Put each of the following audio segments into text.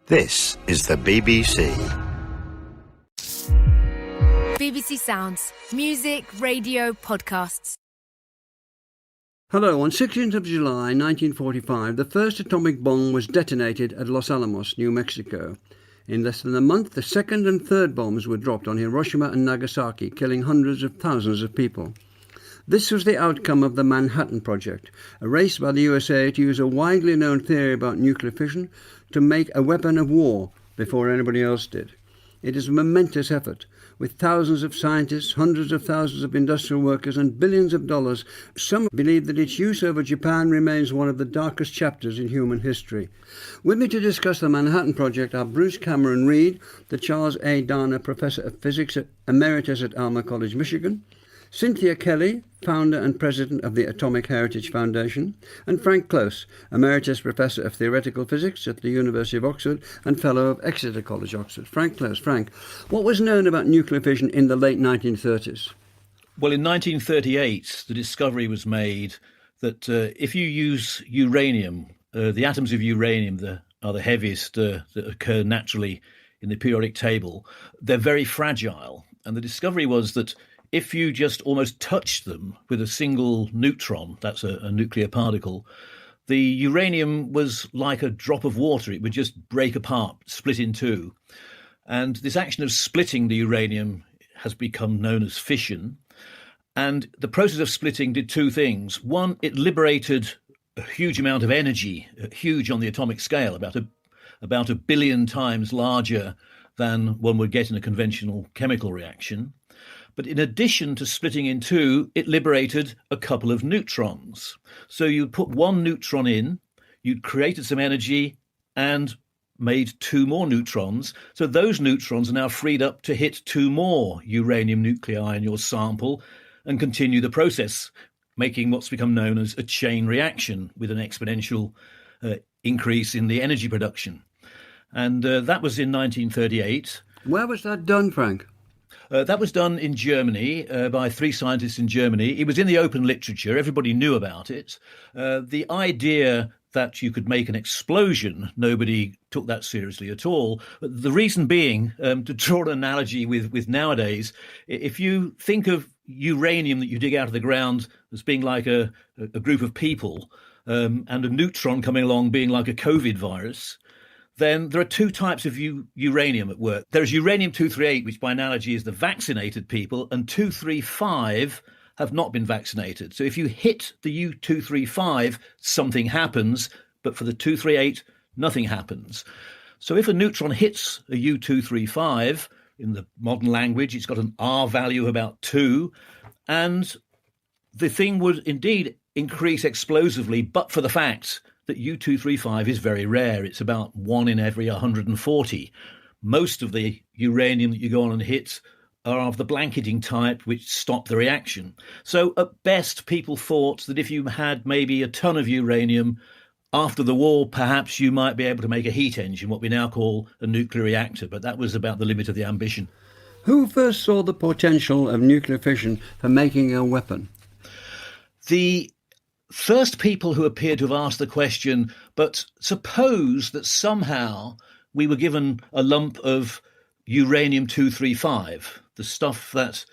This is the BBC. BBC Sounds. Music, radio, podcasts. Hello, on 16th of July 1945, the first atomic bomb was detonated at Los Alamos, New Mexico. In less than a month, the second and third bombs were dropped on Hiroshima and Nagasaki, killing hundreds of thousands of people. This was the outcome of the Manhattan Project, a race by the USA to use a widely known theory about nuclear fission to make a weapon of war before anybody else did. It is a momentous effort, with thousands of scientists, hundreds of thousands of industrial workers and billions of dollars. Some believe that its use over Japan remains one of the darkest chapters in human history. With me to discuss the Manhattan Project are Bruce Cameron Reid, the Charles A. Dana Professor of Physics Emeritus at Alma College, Michigan, Cynthia Kelly, founder and president of the Atomic Heritage Foundation, and Frank Close, Emeritus Professor of Theoretical Physics at the University of Oxford and Fellow of Exeter College, Oxford. Frank Close. Frank, what was known about nuclear fission in the late 1930s? Well, in 1938, the discovery was made that if you use uranium, the atoms of uranium are the heaviest that occur naturally in the periodic table. They're very fragile. And the discovery was that if you just almost touched them with a single neutron, that's a nuclear particle, the uranium was like a drop of water. It would just break apart, split in two. And this action of splitting the uranium has become known as fission. And the process of splitting did two things. One, it liberated a huge amount of energy, huge on the atomic scale, about a billion times larger than one would get in a conventional chemical reaction. But in addition to splitting in two, it liberated a couple of neutrons. So you'd put one neutron in, you'd created some energy and made two more neutrons. So those neutrons are now freed up to hit two more uranium nuclei in your sample and continue the process, making what's become known as a chain reaction with an exponential increase in the energy production. And that was in 1938. Where was that done, Frank? That was done in Germany by three scientists in Germany. It was in the open literature. Everybody knew about it. The idea that you could make an explosion, nobody took that seriously at all. But the reason being, to draw an analogy with nowadays, if you think of uranium that you dig out of the ground as being like a group of people and a neutron coming along being like a COVID virus, then there are two types of uranium at work. There's uranium-238, which by analogy is the vaccinated people, and 235 have not been vaccinated. So if you hit the U-235, something happens, but for the 238, nothing happens. So if a neutron hits a U-235, in the modern language, it's got an R value of about 2, and the thing would indeed increase explosively, but for the fact that U-235 is very rare. It's about 1 in every 140. Most of the uranium that you go on and hit are of the blanketing type, which stop the reaction. So at best, people thought that if you had maybe a ton of uranium, after the war, perhaps you might be able to make a heat engine, what we now call a nuclear reactor. But that was about the limit of the ambition. Who first saw the potential of nuclear fission for making a weapon? The first people who appear to have asked the question, but suppose that somehow we were given a lump of uranium-235, the stuff that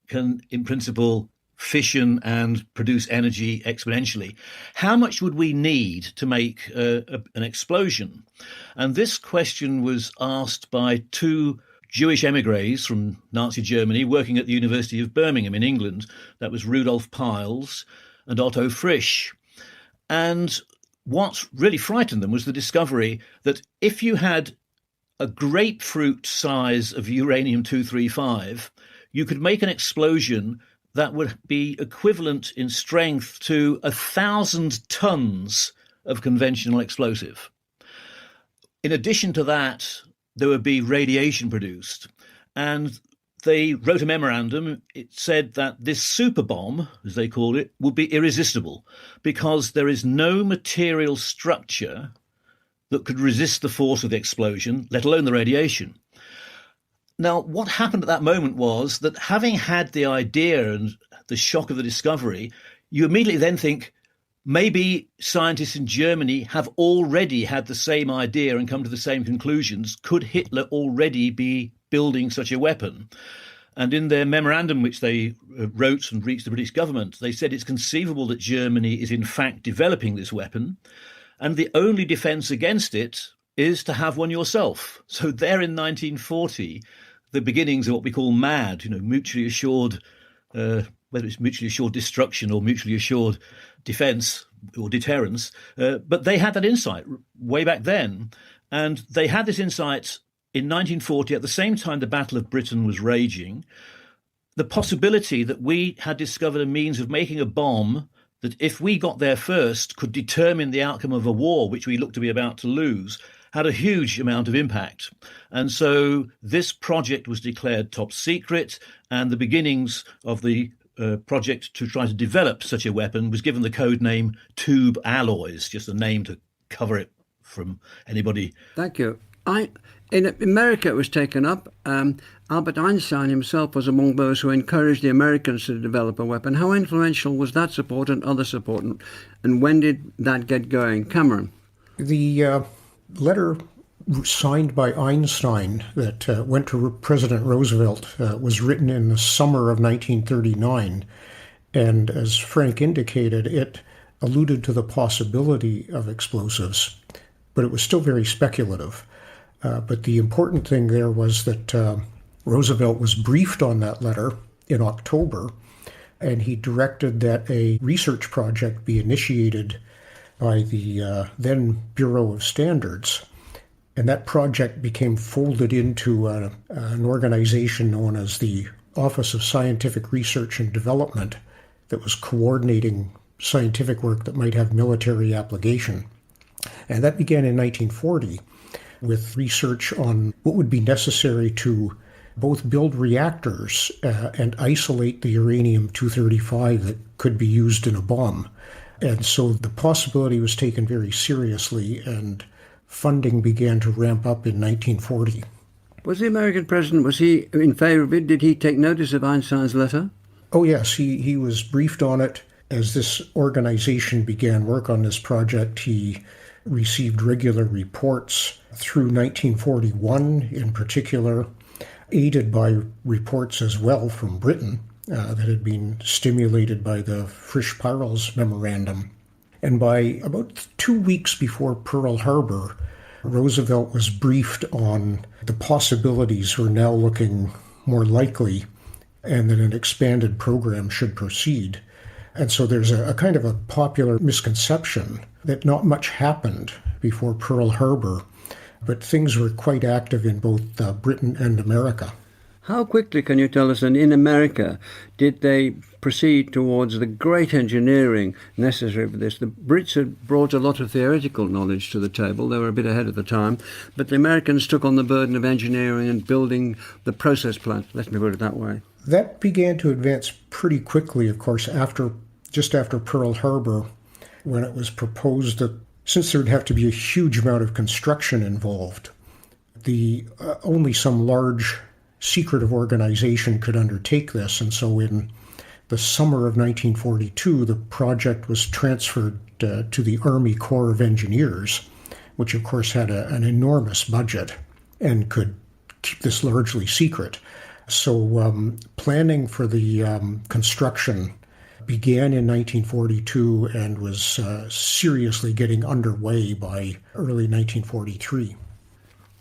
can, in principle, fission and produce energy exponentially. How much would we need to make an explosion? And this question was asked by two Jewish emigres from Nazi Germany working at the University of Birmingham in England. That was Rudolf Piles and Otto Frisch. And what really frightened them was the discovery that if you had a grapefruit size of uranium-235, you could make an explosion that would be equivalent in strength to 1,000 tons of conventional explosive. In addition to that, there would be radiation produced. And they wrote a memorandum. It said that this super bomb, as they called it, would be irresistible because there is no material structure that could resist the force of the explosion, let alone the radiation. Now, what happened at that moment was that having had the idea and the shock of the discovery, you immediately then think, maybe scientists in Germany have already had the same idea and come to the same conclusions. Could Hitler already be building such a weapon? And in their memorandum, which they wrote and reached the British government, they said it's conceivable that Germany is in fact developing this weapon, and the only defence against it is to have one yourself. So there in 1940, the beginnings of what we call MAD, mutually assured, whether it's mutually assured destruction or mutually assured defence or deterrence, but they had that insight way back then. And they had this insight in 1940, at the same time the Battle of Britain was raging, the possibility that we had discovered a means of making a bomb that, if we got there first, could determine the outcome of a war which we looked to be about to lose, had a huge amount of impact. And so this project was declared top secret, and the beginnings of the project to try to develop such a weapon was given the code name Tube Alloys, just a name to cover it from anybody. Thank you. In America, it was taken up. Albert Einstein himself was among those who encouraged the Americans to develop a weapon. How influential was that support and other support, and when did that get going? Cameron? The letter signed by Einstein that went to President Roosevelt was written in the summer of 1939. And as Frank indicated, it alluded to the possibility of explosives, but it was still very speculative. But the important thing there was that Roosevelt was briefed on that letter in October, and he directed that a research project be initiated by the then Bureau of Standards. And that project became folded into an organization known as the Office of Scientific Research and Development that was coordinating scientific work that might have military application. And that began in 1940 with research on what would be necessary to both build reactors and isolate the uranium-235 that could be used in a bomb. And so the possibility was taken very seriously, and funding began to ramp up in 1940. Was the American president, was he in favour of it? Did he take notice of Einstein's letter? Oh, yes. He was briefed on it. As this organization began work on this project, he received regular reports through 1941 in particular, aided by reports as well from Britain that had been stimulated by the Frisch-Peierls Memorandum. And by about 2 weeks before Pearl Harbor, Roosevelt was briefed on the possibilities were now looking more likely and that an expanded program should proceed. And so there's a kind of a popular misconception that not much happened before Pearl Harbor, but things were quite active in both Britain and America. How quickly, can you tell us, and in America, did they proceed towards the great engineering necessary for this? The Brits had brought a lot of theoretical knowledge to the table. They were a bit ahead of the time. But the Americans took on the burden of engineering and building the process plant. Let me put it that way. That began to advance pretty quickly, of course, just after Pearl Harbor, when it was proposed that since there would have to be a huge amount of construction involved, only some large secretive organization could undertake this. And so in the summer of 1942, the project was transferred to the Army Corps of Engineers, which of course had an enormous budget and could keep this largely secret. So planning for the construction began in 1942 and was seriously getting underway by early 1943.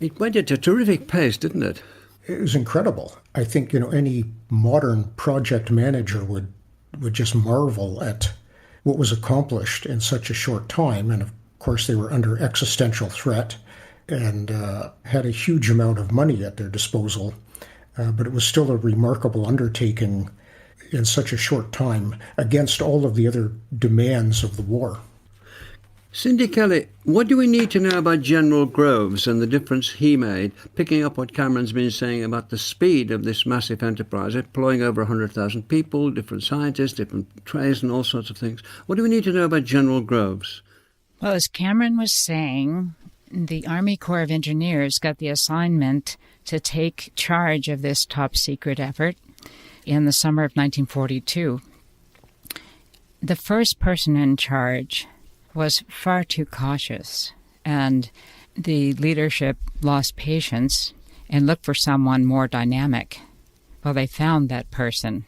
It went at a terrific pace, didn't it? It was incredible. I think, any modern project manager would just marvel at what was accomplished in such a short time. And of course, they were under existential threat and had a huge amount of money at their disposal. But it was still a remarkable undertaking in such a short time against all of the other demands of the war. Cindy Kelly, what do we need to know about General Groves and the difference he made, picking up what Cameron's been saying about the speed of this massive enterprise, employing over 100,000 people, different scientists, different trades and all sorts of things? What do we need to know about General Groves? Well, as Cameron was saying, the Army Corps of Engineers got the assignment to take charge of this top secret effort in the summer of 1942. the first person in charge was far too cautious, and the leadership lost patience and looked for someone more dynamic. Well, they found that person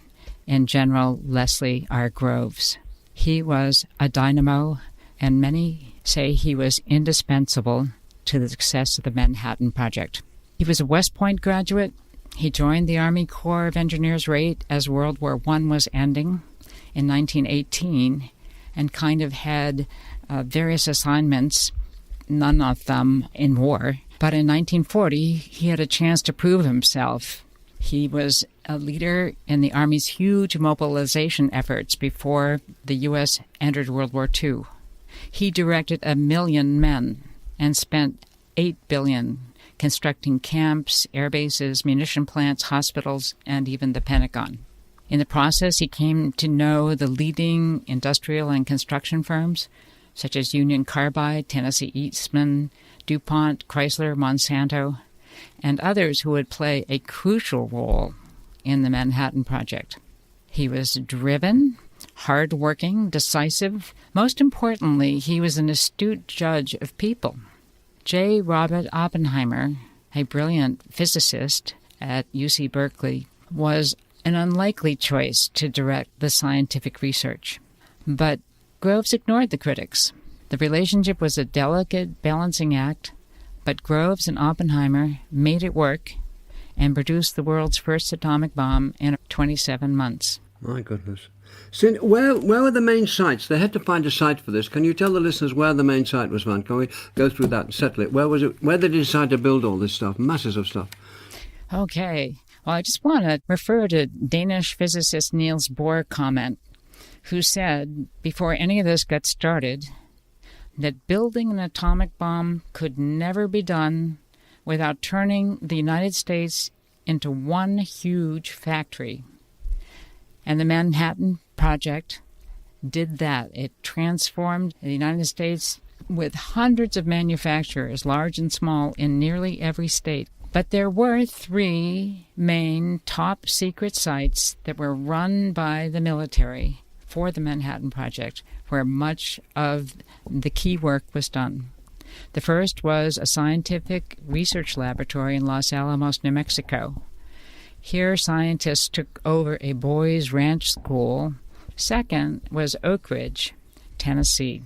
in General Leslie R. Groves. He was a dynamo, and many say he was indispensable to the success of the Manhattan Project. He was a West Point graduate. He joined the Army Corps of Engineers right as World War I was ending in 1918, and kind of had various assignments, none of them in war. But in 1940, he had a chance to prove himself. He was a leader in the Army's huge mobilization efforts before the U.S. entered World War II. He directed 1 million men and spent $8 billion constructing camps, air bases, munition plants, hospitals, and even the Pentagon. In the process, he came to know the leading industrial and construction firms, such as Union Carbide, Tennessee Eastman, DuPont, Chrysler, Monsanto, and others who would play a crucial role in the Manhattan Project. He was driven, hard-working, decisive. Most importantly, he was an astute judge of people. J. Robert Oppenheimer, a brilliant physicist at UC Berkeley, was an unlikely choice to direct the scientific research. But Groves ignored the critics. The relationship was a delicate balancing act, but Groves and Oppenheimer made it work and produced the world's first atomic bomb in 27 months. My goodness. So where were the main sites? They had to find a site for this. Can you tell the listeners where the main site was found? Can we go through that and settle it? Where was it? Where did they decide to build all this stuff? Masses of stuff. Okay. Well, I just want to refer to Danish physicist Niels Bohr's comment, who said, before any of this got started, that building an atomic bomb could never be done without turning the United States into one huge factory. And the Manhattan Project did that. It transformed the United States with hundreds of manufacturers, large and small, in nearly every state. But there were 3 main top secret sites that were run by the military for the Manhattan Project, where much of the key work was done. The first was a scientific research laboratory in Los Alamos, New Mexico. Here, scientists took over a boys' ranch school. Second was Oak Ridge, Tennessee.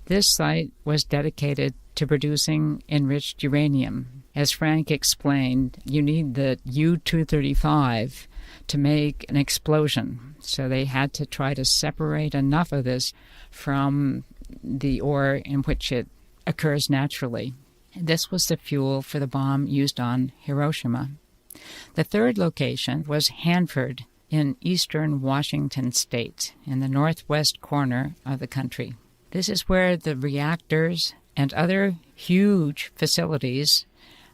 This site was dedicated to producing enriched uranium. As Frank explained, you need the U-235 to make an explosion. So they had to try to separate enough of this from the ore in which it occurs naturally. This was the fuel for the bomb used on Hiroshima. The third location was Hanford in eastern Washington state, in the northwest corner of the country. This is where the reactors and other huge facilities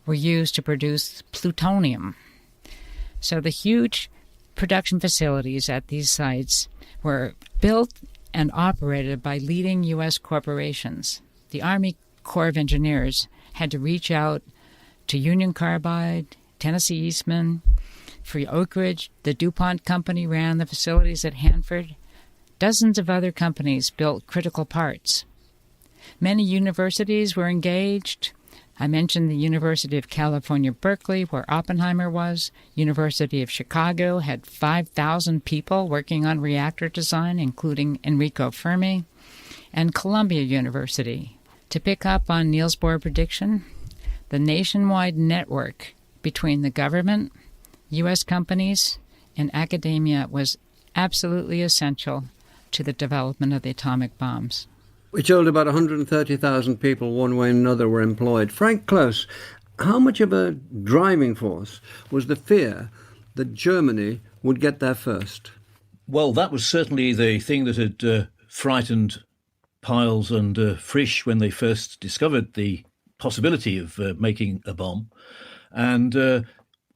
were used to produce plutonium. So the huge production facilities at these sites were built and operated by leading U.S. corporations. The Army Corps of Engineers had to reach out to Union Carbide, Tennessee Eastman. For Oak Ridge, the DuPont company ran the facilities at Hanford. Dozens of other companies built critical parts. Many universities were engaged. I mentioned the University of California, Berkeley, where Oppenheimer was. University of Chicago had 5,000 people working on reactor design, including Enrico Fermi. And Columbia University. To pick up on Niels Bohr's prediction, the nationwide network between the government, U.S. companies, and academia was absolutely essential to the development of the atomic bombs. We're told about 130,000 people, one way or another, were employed. Frank Close, how much of a driving force was the fear that Germany would get there first? Well, that was certainly the thing that had frightened Piles and Frisch when they first discovered the possibility of making a bomb. And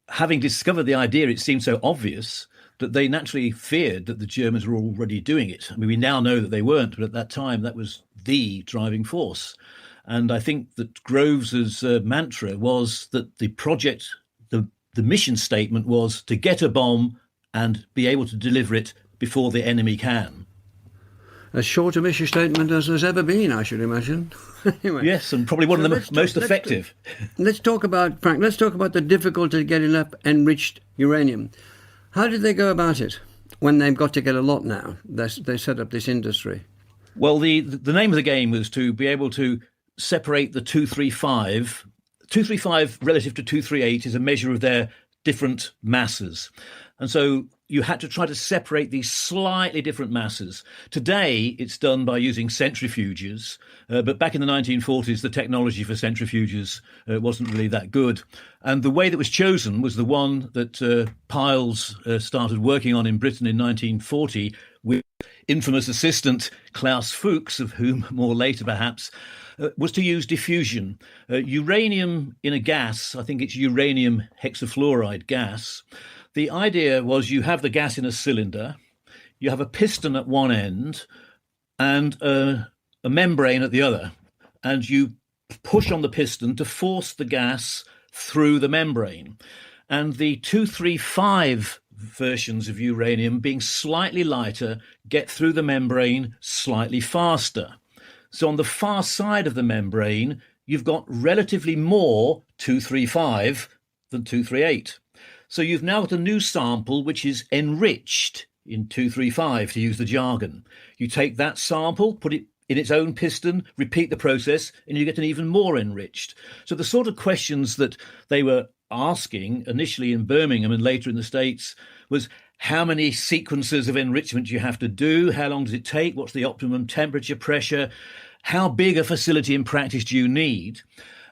having discovered the idea, it seemed so obvious that they naturally feared that the Germans were already doing it. I mean, we now know that they weren't, but at that time, that was the driving force. And I think that Groves's mantra was that the project, the mission statement was to get a bomb and be able to deliver it before the enemy can. as short a mission statement as there's ever been, I should imagine. Anyway, yes, and probably one of the most effective. Let's talk about, Frank, let's talk about the difficulty of getting up enriched uranium. How did they go about it when they've got to get a lot now? They set up this industry. Well, the name of the game was to be able to separate the 235. 235 relative to 238 is a measure of their different masses. And so you had to try to separate these slightly different masses. Today, it's done by using centrifuges, but back in the 1940s, the technology for centrifuges wasn't really that good. And the way that was chosen was the one that Piles started working on in Britain in 1940 with infamous assistant Klaus Fuchs, of whom more later perhaps, was to use diffusion. Uranium in a gas, I think it's uranium hexafluoride gas. The idea was you have the gas in a cylinder, you have a piston at one end and a membrane at the other, and you push on the piston to force the gas through the membrane. And the 235 versions of uranium, being slightly lighter, get through the membrane slightly faster. So on the far side of the membrane, you've got relatively more 235 than 238. So you've now got a new sample which is enriched in 235, to use the jargon. You take that sample, put it in its own piston, repeat the process, and you get an even more enriched. So the sort of questions that they were asking initially in Birmingham and later in the States was, how many sequences of enrichment do you have to do? How long does it take? What's the optimum temperature, pressure? How big a facility in practice do you need?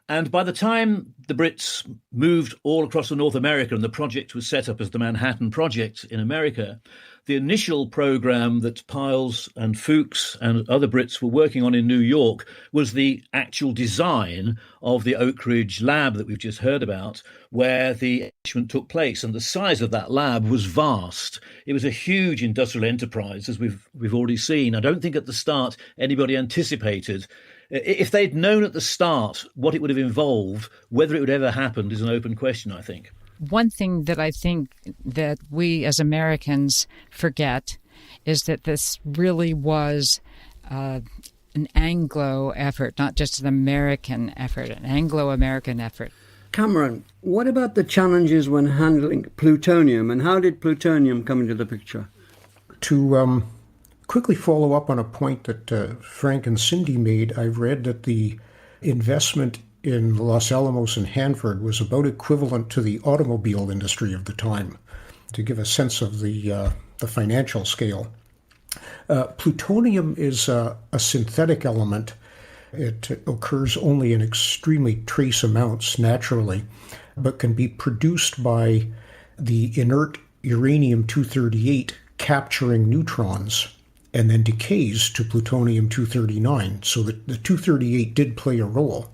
And by the time the Brits moved all across North America and the project was set up as the Manhattan Project in America, the initial program that Piles and Fuchs and other Brits were working on in New York was the actual design of the Oak Ridge lab that we've just heard about, where the enrichment took place. And the size of that lab was vast. It was a huge industrial enterprise, as we've already seen. I don't think at the start anybody anticipated. If they'd known at the start what it would have involved, whether it would ever happen is an open question, I think. One thing that I think that we as Americans forget is that this really was an Anglo effort, not just an American effort, an Anglo-American effort. Cameron, what about the challenges when handling plutonium, and how did plutonium come into the picture? To quickly follow up on a point that Frank and Cindy made, I've read that the investment in Los Alamos and Hanford was about equivalent to the automobile industry of the time, to give a sense of the financial scale. Plutonium is a synthetic element. It occurs only in extremely trace amounts naturally, but can be produced by the inert uranium-238 capturing neutrons and then decays to plutonium-239. So the 238 did play a role.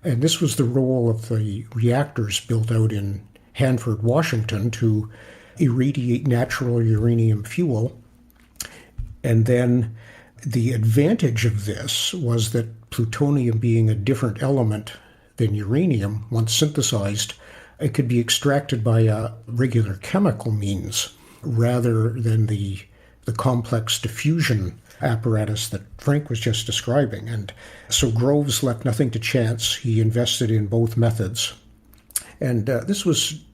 And this was the role of the reactors built out in Hanford, Washington, to irradiate natural uranium fuel. And then the advantage of this was that plutonium, being a different element than uranium, once synthesized, it could be extracted by regular chemical means rather than the complex diffusion apparatus that Frank was just describing. And so Groves left nothing to chance. He invested in both methods. And this was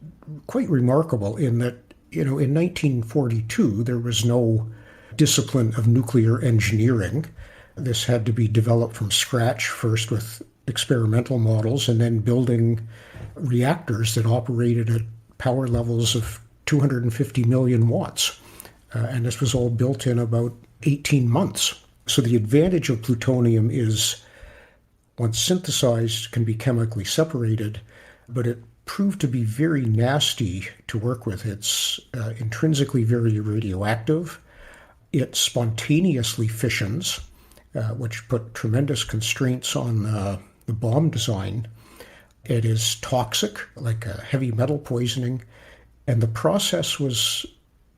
quite remarkable in that, in 1942, there was no discipline of nuclear engineering. This had to be developed from scratch, first with experimental models and then building reactors that operated at power levels of 250 million watts. And this was all built in about 18 months. So the advantage of plutonium is, once synthesized, can be chemically separated, but it proved to be very nasty to work with. It's intrinsically very radioactive. It spontaneously fissions, which put tremendous constraints on the bomb design. It is toxic, like a heavy metal poisoning, and the process was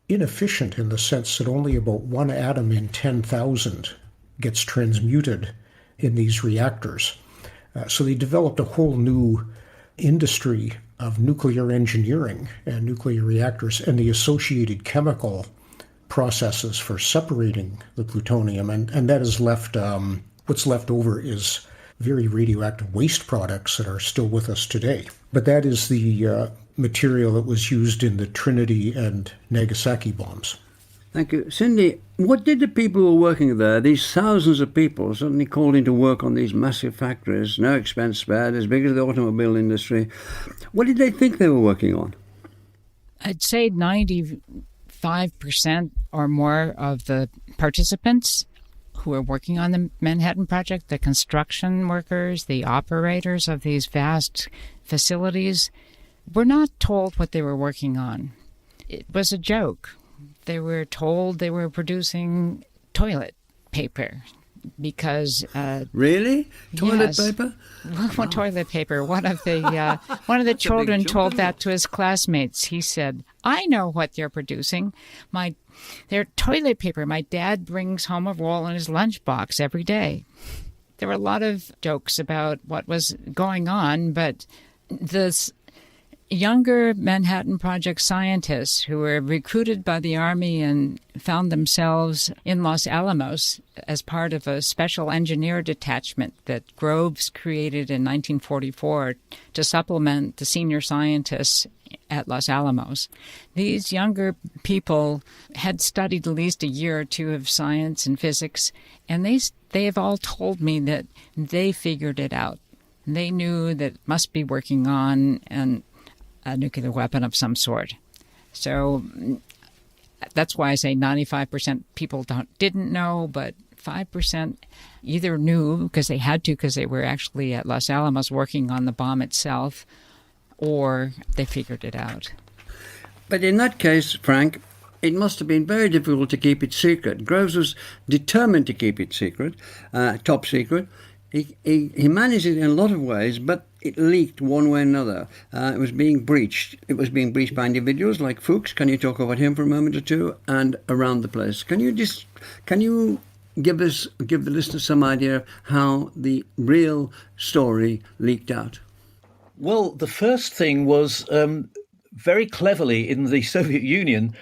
inefficient in the sense that only about one atom in 10,000 gets transmuted in these reactors. So they developed a whole new industry of nuclear engineering and nuclear reactors and the associated chemical processes for separating the plutonium, and that is left, what's left over is very radioactive waste products that are still with us today. But that is the material that was used in the Trinity and Nagasaki bombs. Thank you. Cindy, what did the people who were working there, these thousands of people suddenly called into work on these massive factories, no expense spared, as big as the automobile industry, what did they think they were working on? I'd say 95% or more of the participants who were working on the Manhattan Project, the construction workers, the operators of these vast facilities, were not told what they were working on. It was a joke. They were told they were producing toilet paper because... Really? Toilet yes. paper? Well, toilet paper. One of the children told that to his classmates. He said, "I know what they're producing. They're toilet paper. My dad brings home a roll in his lunchbox every day." There were a lot of jokes about what was going on, but this younger Manhattan Project scientists who were recruited by the Army and found themselves in Los Alamos as part of a special engineer detachment that Groves created in 1944 to supplement the senior scientists at Los Alamos. These younger people had studied at least a year or two of science and physics, and they have all told me that they figured it out. They knew that it must be working on a nuclear weapon of some sort. So that's why I say 95% people didn't know, but 5% either knew because they had to because they were actually at Los Alamos working on the bomb itself, or they figured it out. But in that case, Frank, it must have been very difficult to keep it secret. Groves was determined to keep it secret, top secret. He managed it in a lot of ways, but it leaked one way or another. It was being breached. It was being breached by individuals like Fuchs. Can you talk about him for a moment or two? And around the place. Can you give the listeners some idea of how the real story leaked out? Well, the first thing was very cleverly in the Soviet Union,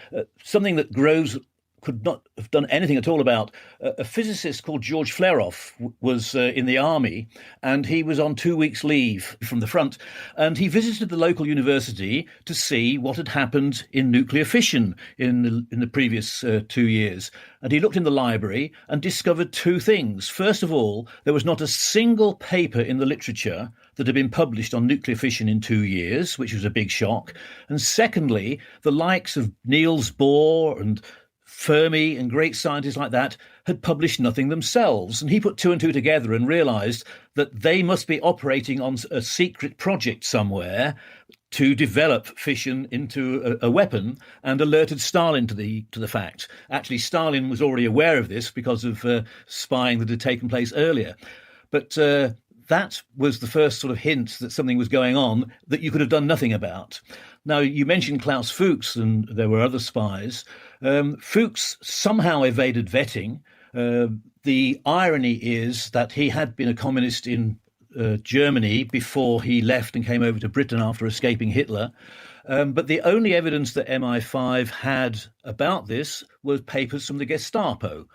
something that Groves could not have done anything at all about. A physicist called George Flerov was in the army, and he was on 2 weeks' leave from the front, and he visited the local university to see what had happened in nuclear fission in the previous 2 years. And he looked in the library and discovered two things. First of all, there was not a single paper in the literature that had been published on nuclear fission in 2 years, which was a big shock. And secondly, the likes of Niels Bohr and Fermi and great scientists like that had published nothing themselves. And he put two and two together and realized that they must be operating on a secret project somewhere to develop fission into a weapon, and alerted Stalin to the fact. Actually, Stalin was already aware of this because of spying that had taken place earlier. But that was the first sort of hint that something was going on that you could have done nothing about. Now, you mentioned Klaus Fuchs, and there were other spies. Fuchs somehow evaded vetting. The irony is that he had been a communist in Germany before he left and came over to Britain after escaping Hitler. But the only evidence that MI5 had about this was papers from the Gestapo.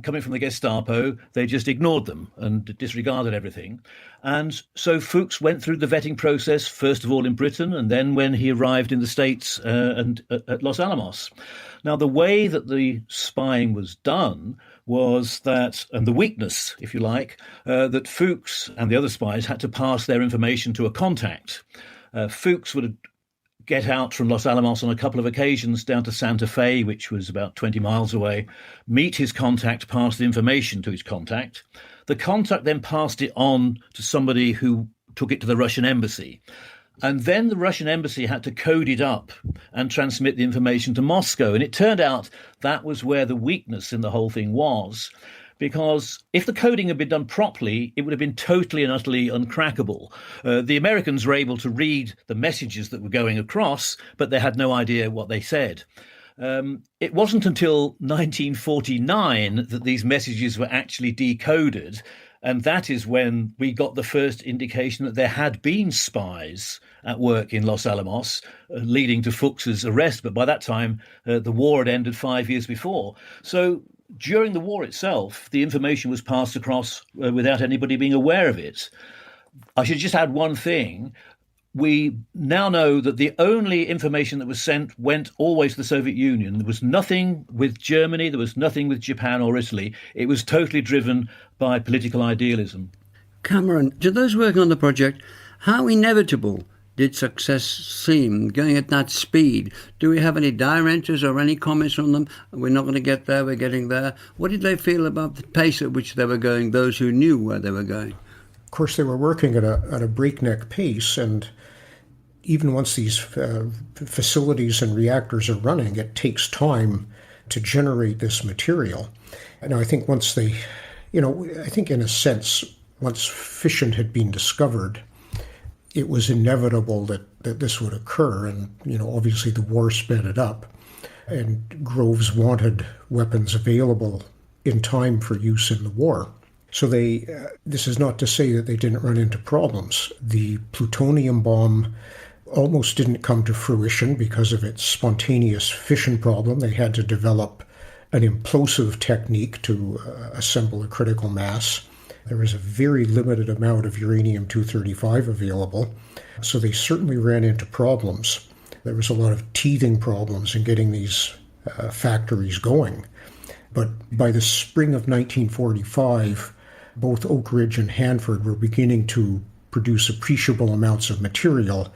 Coming from the Gestapo, they just ignored them and disregarded everything. And so Fuchs went through the vetting process, first of all in Britain, and then when he arrived in the States and at Los Alamos. Now, the way that the spying was done was that, and the weakness, if you like, that Fuchs and the other spies had to pass their information to a contact. Fuchs would get out from Los Alamos on a couple of occasions down to Santa Fe, which was about 20 miles away, meet his contact, pass the information to his contact. The contact then passed it on to somebody who took it to the Russian embassy. And then the Russian embassy had to code it up and transmit the information to Moscow. And it turned out that was where the weakness in the whole thing was, because if the coding had been done properly, it would have been totally and utterly uncrackable. The Americans were able to read the messages that were going across, but they had no idea what they said. It wasn't until 1949 that these messages were actually decoded. And that is when we got the first indication that there had been spies at work in Los Alamos, leading to Fuchs's arrest. But by that time, the war had ended 5 years before. So during the war itself, the information was passed across without anybody being aware of it. I should just add one thing. We now know that the only information that was sent went always to the Soviet Union. There was nothing with Germany, there was nothing with Japan or Italy. It was totally driven by political idealism. Cameron, to those working on the project, how inevitable did success seem, going at that speed? Do we have any dire entries or any comments from them? We're not going to get there, we're getting there. What did they feel about the pace at which they were going, those who knew where they were going? Of course, they were working at a breakneck pace, and even once these facilities and reactors are running, it takes time to generate this material. And I think once they, I think in a sense, once fission had been discovered, it was inevitable that this would occur. And, obviously the war sped it up. And Groves wanted weapons available in time for use in the war. So this is not to say that they didn't run into problems. The plutonium bomb almost didn't come to fruition because of its spontaneous fission problem. They had to develop an implosive technique to assemble a critical mass. There was a very limited amount of uranium-235 available, so they certainly ran into problems. There was a lot of teething problems in getting these factories going. But by the spring of 1945, both Oak Ridge and Hanford were beginning to produce appreciable amounts of material,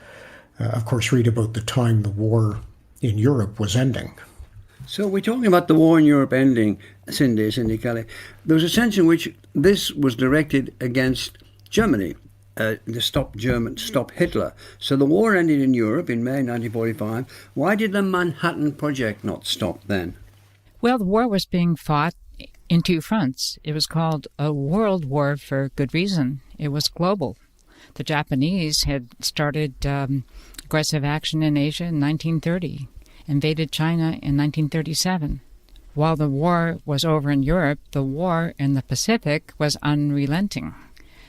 of course, right about the time the war in Europe was ending. So we're talking about the war in Europe ending, Cindy Kelly. There was a sense in which this was directed against Germany, to stop Hitler. So the war ended in Europe in May 1945. Why did the Manhattan Project not stop then? Well, the war was being fought in two fronts. It was called a world war for good reason. It was global. The Japanese had started aggressive action in Asia in 1930, invaded China in 1937. While the war was over in Europe, the war in the Pacific was unrelenting.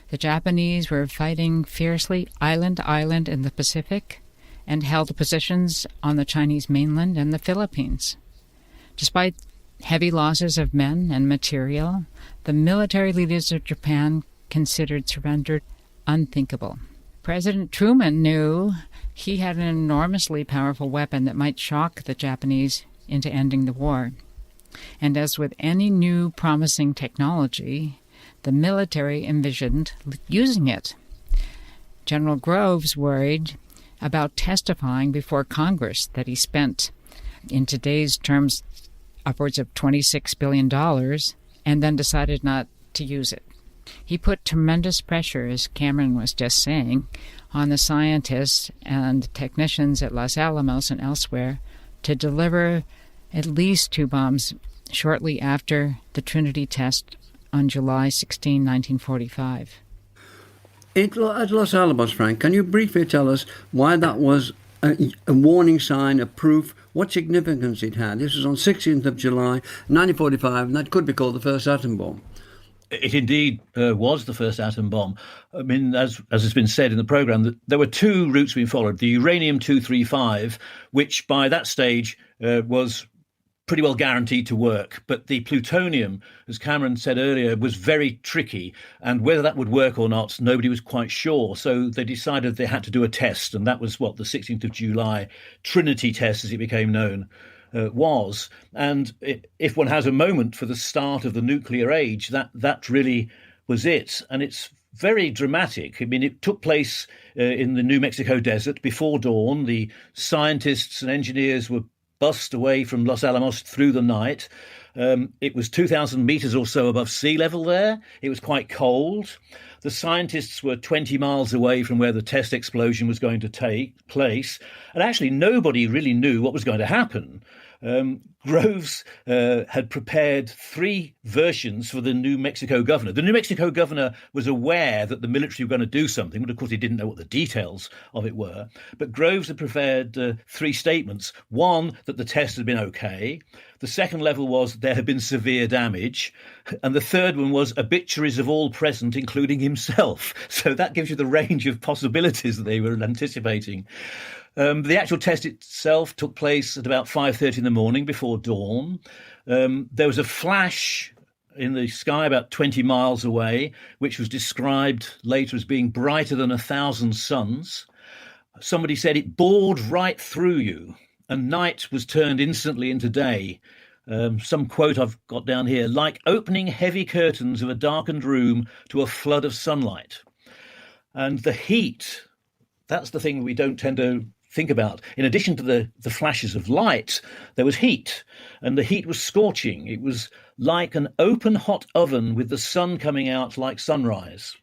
The Japanese were fighting fiercely island to island in the Pacific and held positions on the Chinese mainland and the Philippines. Despite heavy losses of men and material, the military leaders of Japan considered surrender unthinkable. President Truman knew he had an enormously powerful weapon that might shock the Japanese into ending the war. And as with any new promising technology, the military envisioned using it. General Groves worried about testifying before Congress that he spent, in today's terms, upwards of $26 billion, and then decided not to use it. He put tremendous pressure, as Cameron was just saying, on the scientists and technicians at Los Alamos and elsewhere to deliver at least 2 bombs shortly after the Trinity test on July 16, 1945. At Los Alamos, Frank, can you briefly tell us why that was a warning sign, a proof, what significance it had? This was on 16th of July, 1945, and that could be called the first atom bomb. It indeed was the first atom bomb. I mean, as has been said in the programme, there were 2 routes being followed. The uranium-235, which by that stage was pretty well guaranteed to work. But the plutonium, as Cameron said earlier, was very tricky. And whether that would work or not, nobody was quite sure. So they decided they had to do a test. And that was the 16th of July Trinity test, as it became known. Was. And if one has a moment for the start of the nuclear age, that really was it. And it's very dramatic. I mean, it took place in the New Mexico desert before dawn. The scientists and engineers were bussed away from Los Alamos through the night. It was 2,000 meters or so above sea level there. It was quite cold. The scientists were 20 miles away from where the test explosion was going to take place. And actually, nobody really knew what was going to happen. Groves had prepared 3 versions for the New Mexico governor. The New Mexico governor was aware that the military were going to do something, but of course he didn't know what the details of it were. But Groves had prepared 3 statements. One, that the test had been okay. The second level was there had been severe damage. And the third one was obituaries of all present, including himself. So that gives you the range of possibilities that they were anticipating. The actual test itself took place at about 5:30 in the morning before dawn. There was a flash in the sky about 20 miles away, which was described later as being brighter than 1,000 suns. Somebody said it bored right through you, and night was turned instantly into day. Some quote I've got down here, like opening heavy curtains of a darkened room to a flood of sunlight. And the heat, that's the thing we don't tend to think about. In addition to the flashes of light, there was heat, and the heat was scorching. It was like an open hot oven with the sun coming out like sunrise.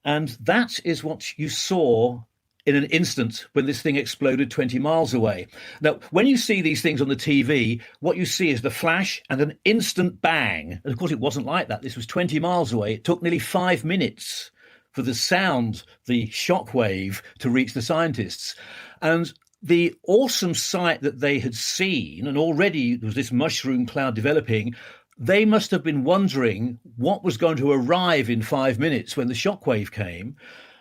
And that is what you saw in an instant when this thing exploded 20 miles away. Now, when you see these things on the TV, what you see is the flash and an instant bang. And of course, it wasn't like that. This was 20 miles away. It took nearly 5 minutes for the sound, the shockwave, to reach the scientists. And the awesome sight that they had seen, and already there was this mushroom cloud developing, they must have been wondering what was going to arrive in 5 minutes when the shockwave came.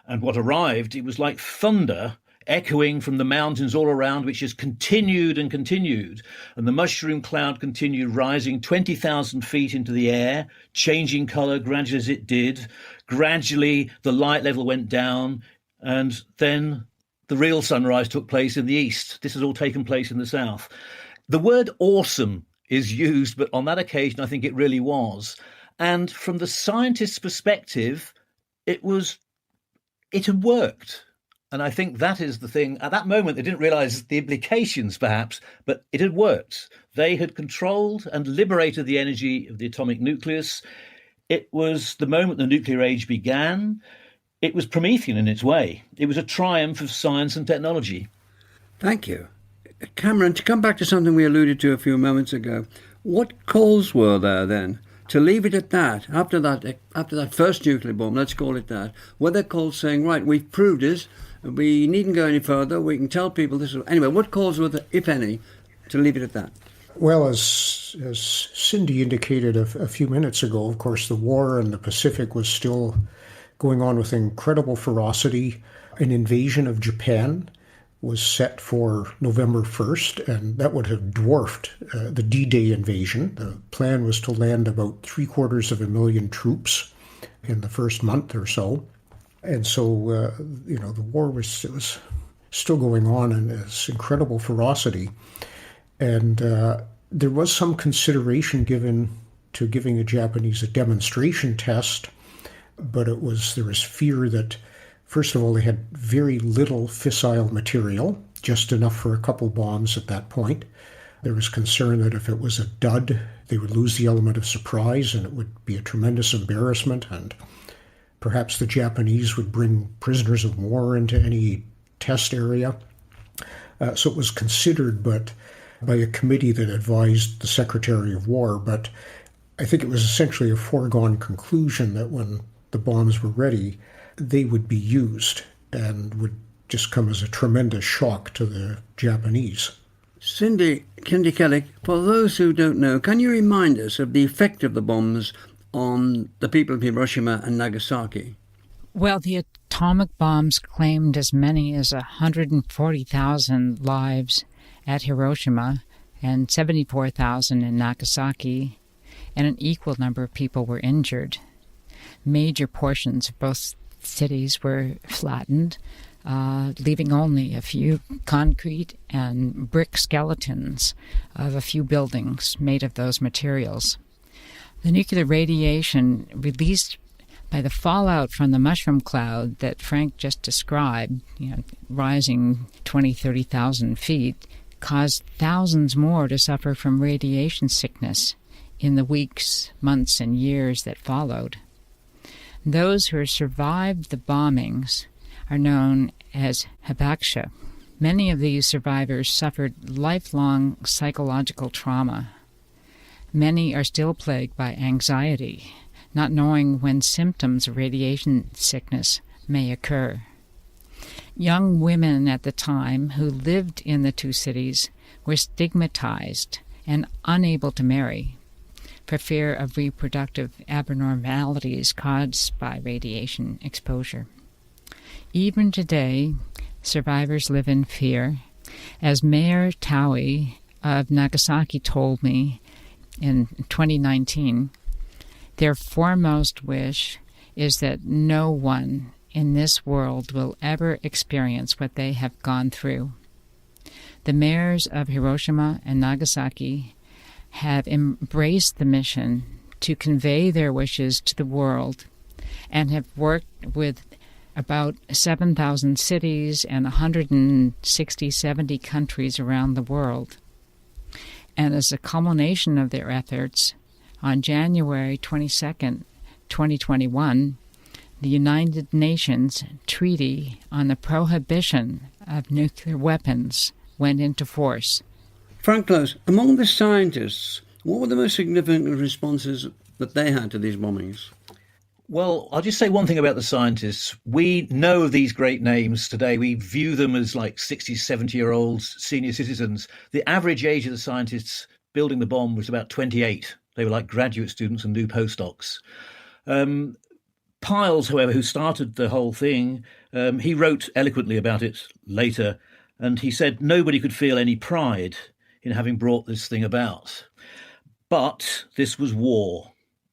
And what arrived, it was like thunder echoing from the mountains all around, which has continued and continued. And the mushroom cloud continued rising 20,000 feet into the air, changing colour gradually as it did. Gradually, the light level went down, and then the real sunrise took place in the east. This has all taken place in the south. The word awesome is used, but on that occasion, I think it really was. And from the scientist's perspective, it had worked. And I think that is the thing. At that moment, they didn't realize the implications, perhaps, but it had worked. They had controlled and liberated the energy of the atomic nucleus. It was the moment the nuclear age began. It was Promethean in its way. It was a triumph of science and technology. Thank you. Cameron, to come back to something we alluded to a few moments ago, what calls were there then? To leave it at that, after that first nuclear bomb, let's call it that, were there calls saying, right, we've proved it, we needn't go any further, we can tell people this. Anyway, what calls were there, if any, to leave it at that? Well, as Cindy indicated a few minutes ago, of course, the war in the Pacific was still going on with incredible ferocity. An invasion of Japan was set for November 1st, and that would have dwarfed the D-Day invasion. The plan was to land about 750,000 troops in the first month or so. And so, the war was still going on in this incredible ferocity. And there was some consideration given to giving the Japanese a demonstration test, but there was fear that, first of all, they had very little fissile material, just enough for a couple bombs at that point. There was concern that if it was a dud, they would lose the element of surprise and it would be a tremendous embarrassment, and perhaps the Japanese would bring prisoners of war into any test area. So it was considered, but by a committee that advised the Secretary of War, but I think it was essentially a foregone conclusion that when the bombs were ready, they would be used and would just come as a tremendous shock to the Japanese. Cindy Kelly, for those who don't know, can you remind us of the effect of the bombs on the people of Hiroshima and Nagasaki? Well, the atomic bombs claimed as many as 140,000 lives at Hiroshima and 74,000 in Nagasaki, and an equal number of people were injured. Major portions of both cities were flattened, leaving only a few concrete and brick skeletons of a few buildings made of those materials. The nuclear radiation released by the fallout from the mushroom cloud that Frank just described, rising 30,000 feet, caused thousands more to suffer from radiation sickness in the weeks, months, and years that followed. Those who survived the bombings are known as hibakusha, Many of these survivors suffered lifelong psychological trauma. Many are still plagued by anxiety, not knowing when symptoms of radiation sickness may occur. Young women at the time who lived in the two cities were stigmatized and unable to marry for fear of reproductive abnormalities caused by radiation exposure. Even today, survivors live in fear. As Mayor Taui of Nagasaki told me in 2019, their foremost wish is that no one in this world will ever experience what they have gone through. The mayors of Hiroshima and Nagasaki have embraced the mission to convey their wishes to the world and have worked with about 7,000 cities and 160-70 countries around the world. And as a culmination of their efforts, on January 22nd, 2021, the United Nations Treaty on the Prohibition of Nuclear Weapons went into force. Frank Close, among the scientists, what were the most significant responses that they had to these bombings? Well, I'll just say one thing about the scientists. We know these great names today. We view them as like 60, 70-year-olds, senior citizens. The average age of the scientists building the bomb was about 28. They were like graduate students and new postdocs. Piles, however, who started the whole thing, he wrote eloquently about it later, and he said nobody could feel any pride in having brought this thing about. But this was war.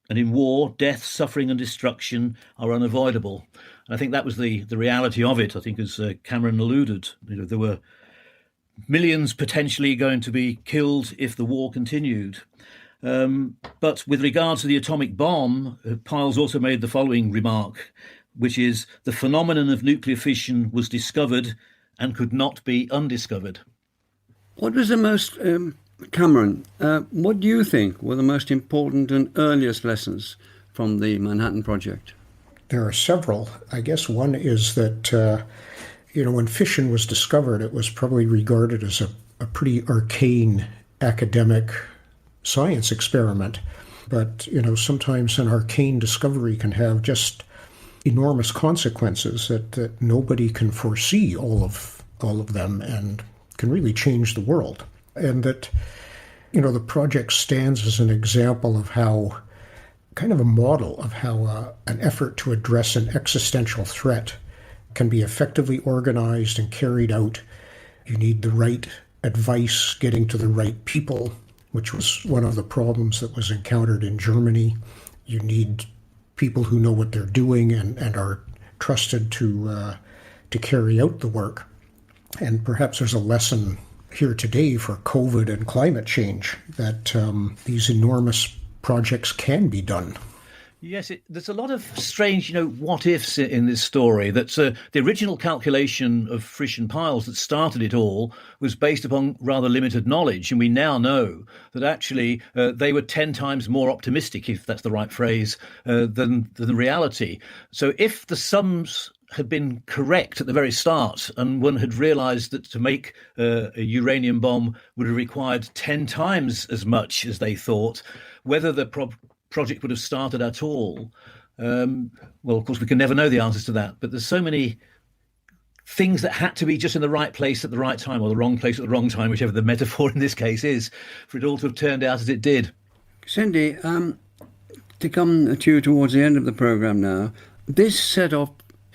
And in war, death, suffering and destruction are unavoidable. And I think that was the reality of it, I think, as Cameron alluded. There were millions potentially going to be killed if the war continued. But with regard to the atomic bomb, Piles also made the following remark, which is the phenomenon of nuclear fission was discovered and could not be undiscovered. What was the most, Cameron, what do you think were the most important and earliest lessons from the Manhattan Project? There are several. I guess one is that, when fission was discovered, it was probably regarded as a pretty arcane academic science experiment. But, sometimes an arcane discovery can have just enormous consequences that nobody can foresee all of them and can really change the world. And that, the project stands as an example of how, kind of a model of how an effort to address an existential threat can be effectively organized and carried out. You need the right advice getting to the right people, which was one of the problems that was encountered in Germany. You need people who know what they're doing and are trusted to carry out the work. And perhaps there's a lesson here today for COVID and climate change that these enormous projects can be done. Yes, there's a lot of strange, what-ifs in this story. That the original calculation of Frisch and Piles that started it all was based upon rather limited knowledge. And we now know that actually they were 10 times more optimistic, if that's the right phrase, than the reality. So if the sums had been correct at the very start and one had realized that to make a uranium bomb would have required 10 times as much as they thought, whether the project would have started at all. Well, of course, we can never know the answers to that, but there's so many things that had to be just in the right place at the right time, or the wrong place at the wrong time, whichever the metaphor in this case is, for it all to have turned out as it did. Cindy, to come to you towards the end of the programme now, this set off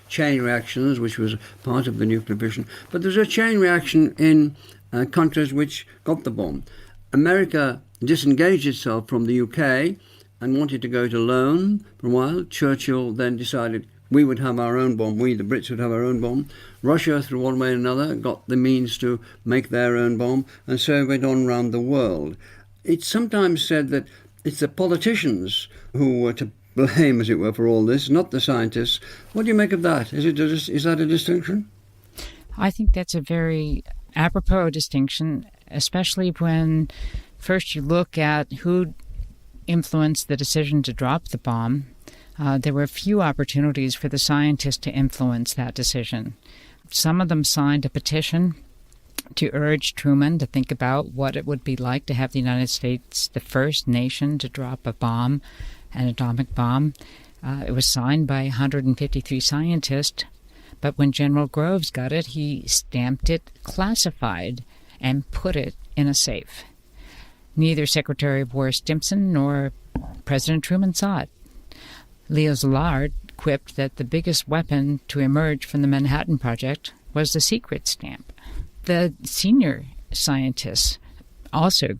chain reactions, which was part of the nuclear fission, but there's a chain reaction in countries which got the bomb. America disengaged itself from the UK and wanted to go it alone for a while. Churchill then decided we would have our own bomb, the Brits would have our own bomb. Russia, through one way or another, got the means to make their own bomb, and so it went on around the world. It's sometimes said that it's the politicians who were to blame, as it were, for all this, not the scientists. What do you make of that? Is that a distinction? I think that's a very apropos distinction, especially when first you look at who influenced the decision to drop the bomb. There were few opportunities for the scientists to influence that decision. Some of them signed a petition to urge Truman to think about what it would be like to have the United States the first nation to drop a bomb, an atomic bomb. It was signed by 153 scientists, but when General Groves got it, he stamped it classified and put it in a safe. Neither Secretary of War Stimson nor President Truman saw it. Leo Szilard quipped that the biggest weapon to emerge from the Manhattan Project was the secret stamp. The senior scientists also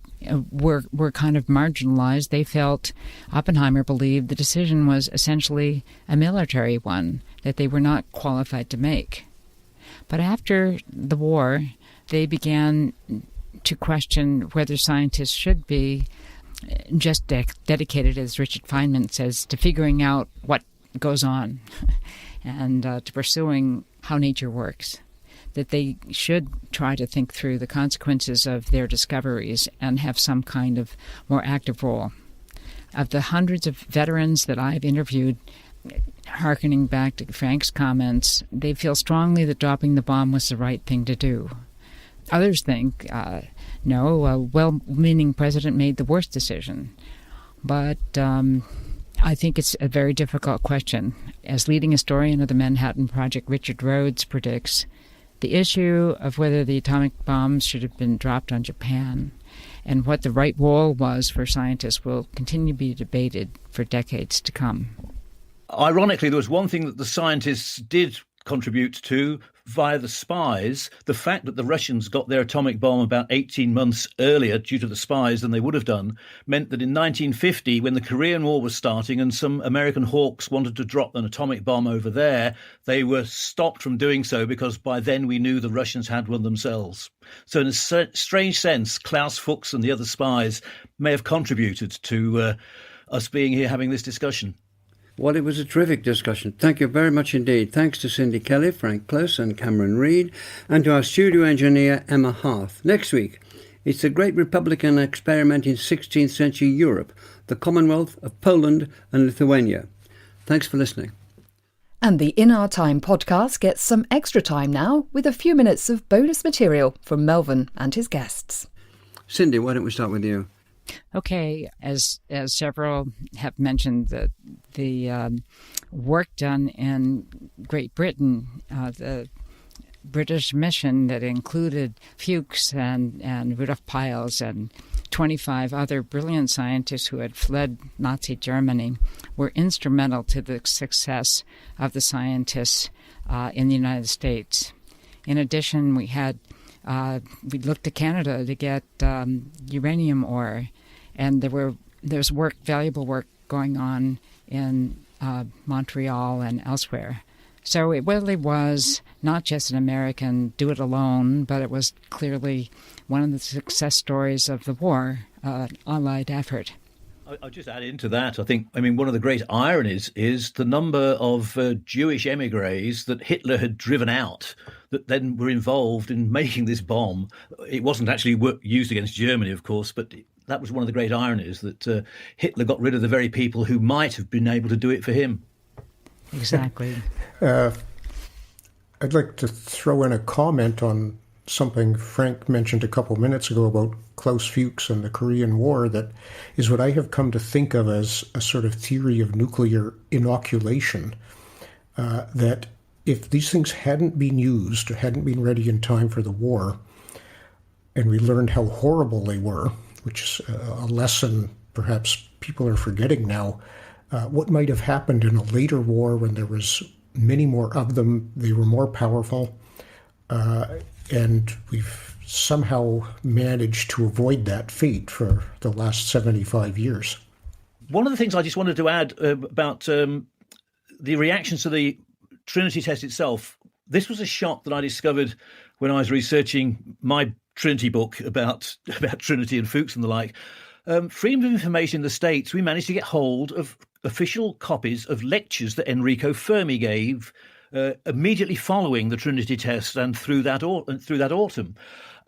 were kind of marginalized. They felt Oppenheimer believed the decision was essentially a military one that they were not qualified to make. But after the war, they began to question whether scientists should be just dedicated, as Richard Feynman says, to figuring out what goes on and to pursuing how nature works. That they should try to think through the consequences of their discoveries and have some kind of more active role. Of the hundreds of veterans that I've interviewed, hearkening back to Frank's comments, they feel strongly that dropping the bomb was the right thing to do. Others think, no, a well-meaning president made the worst decision. But I think it's a very difficult question. As leading historian of the Manhattan Project, Richard Rhodes predicts, the issue of whether the atomic bombs should have been dropped on Japan and what the right role was for scientists will continue to be debated for decades to come. Ironically, there was one thing that the scientists did contribute to via the spies. The fact that the Russians got their atomic bomb about 18 months earlier due to the spies than they would have done meant that in 1950, when the Korean War was starting and some American hawks wanted to drop an atomic bomb over there, they were stopped from doing so because by then we knew the Russians had one themselves. So in a strange sense, Klaus Fuchs and the other spies may have contributed to us being here having this discussion. Well, it was a terrific discussion. Thank you very much indeed. Thanks to Cindy Kelly, Frank Close and Cameron Reid, and to our studio engineer, Emma Harth. Next week, it's the great Republican experiment in 16th century Europe, the Commonwealth of Poland and Lithuania. Thanks for listening. And the In Our Time podcast gets some extra time now with a few minutes of bonus material from Melvin and his guests. Cindy, why don't we start with you? Okay, as several have mentioned, the work done in Great Britain, the British mission that included Fuchs and Rudolf Piles and 25 other brilliant scientists who had fled Nazi Germany, were instrumental to the success of the scientists in the United States. In addition, we looked to Canada to get uranium ore, and there's valuable work going on in Montreal and elsewhere. So it really was not just an American do-it-alone, but it was clearly one of the success stories of the war, Allied effort. I'll just add into that. I mean, one of the great ironies is the number of Jewish emigres that Hitler had driven out that then were involved in making this bomb. It wasn't actually used against Germany, of course, but that was one of the great ironies, that Hitler got rid of the very people who might have been able to do it for him. Exactly. I'd like to throw in a comment on something Frank mentioned a couple minutes ago about Klaus Fuchs and the Korean War. That is what I have come to think of as a sort of theory of nuclear inoculation, that if these things hadn't been used or hadn't been ready in time for the war, and we learned how horrible they were, which is a lesson perhaps people are forgetting now, what might have happened in a later war when there was many more of them, they were more powerful, and we've somehow managed to avoid that fate for the last 75 years. One of the things I just wanted to add about the reactions to the Trinity test itself, this was a shock that I discovered when I was researching my Trinity book about Trinity and Fuchs and the like. Freedom of information in the States, we managed to get hold of official copies of lectures that Enrico Fermi gave immediately following the Trinity test and through that autumn.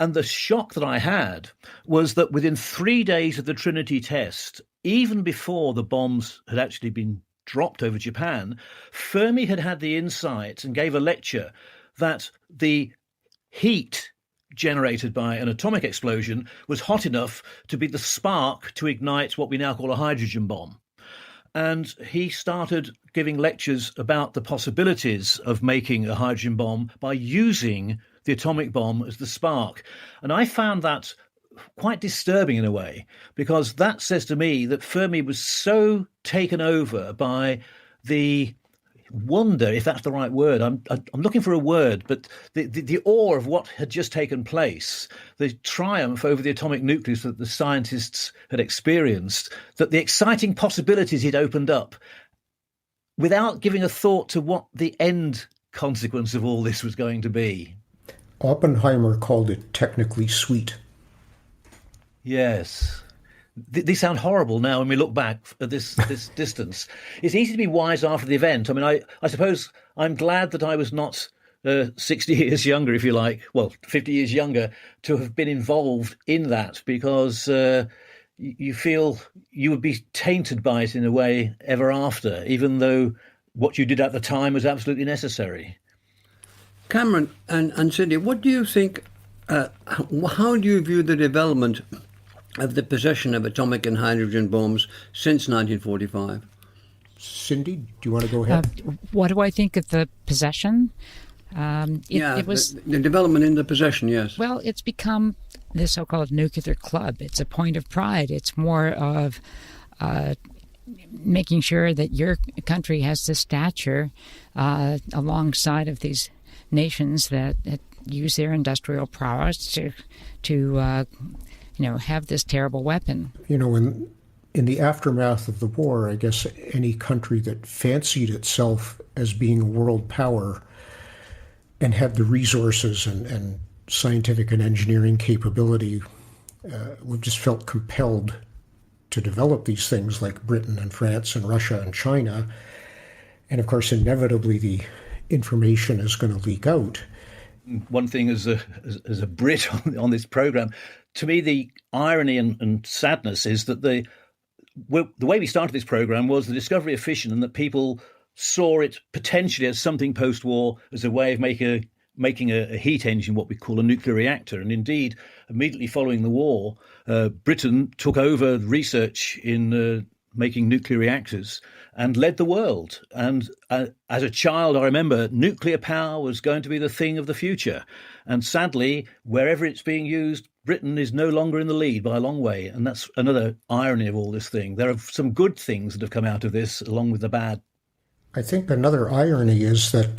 And the shock that I had was that within 3 days of the Trinity test, even before the bombs had actually been dropped over Japan, Fermi had the insight and gave a lecture that the heat generated by an atomic explosion was hot enough to be the spark to ignite what we now call a hydrogen bomb. And he started giving lectures about the possibilities of making a hydrogen bomb by using the atomic bomb as the spark. And I found that quite disturbing in a way, because that says to me that Fermi was so taken over by the wonder, if that's the right word. I'm looking for a word, but the awe of what had just taken place, the triumph over the atomic nucleus that the scientists had experienced, that the exciting possibilities it opened up, without giving a thought to what the end consequence of all this was going to be. Oppenheimer called it technically sweet. Yes. These sound horrible now when we look back at this distance. It's easy to be wise after the event. I mean, I suppose I'm glad that I was not 60 years younger, if you like, well, 50 years younger, to have been involved in that, because you feel you would be tainted by it in a way ever after, even though what you did at the time was absolutely necessary. Cameron and Cindy, what do you think, how do you view the development of the possession of atomic and hydrogen bombs since 1945? Cindy, do you want to go ahead? What do I think of the possession? It was the development in the possession, yes. Well, it's become the so-called nuclear club. It's a point of pride. It's more of making sure that your country has the stature alongside of these nations that use their industrial prowess to have this terrible weapon. In the aftermath of the war, I guess any country that fancied itself as being a world power and had the resources and scientific and engineering capability we just felt compelled to develop these things, like Britain and France and Russia and China. And of course, inevitably, the information is going to leak out. One thing as a Brit on this program, to me, the irony and sadness is that the way we started this program was the discovery of fission, and that people saw it potentially as something post-war, as a way of making a heat engine, what we call a nuclear reactor. And indeed, immediately following the war, Britain took over research in making nuclear reactors and led the world. And as a child, I remember nuclear power was going to be the thing of the future. And sadly, wherever it's being used, Britain is no longer in the lead by a long way. And that's another irony of all this thing. There are some good things that have come out of this, along with the bad. I think another irony is that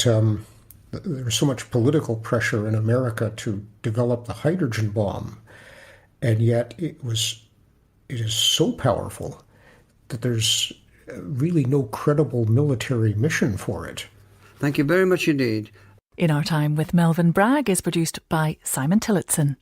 there's so much political pressure in America to develop the hydrogen bomb. And yet it is so powerful that there's really no credible military mission for it. Thank you very much indeed. In Our Time with Melvyn Bragg is produced by Simon Tillotson.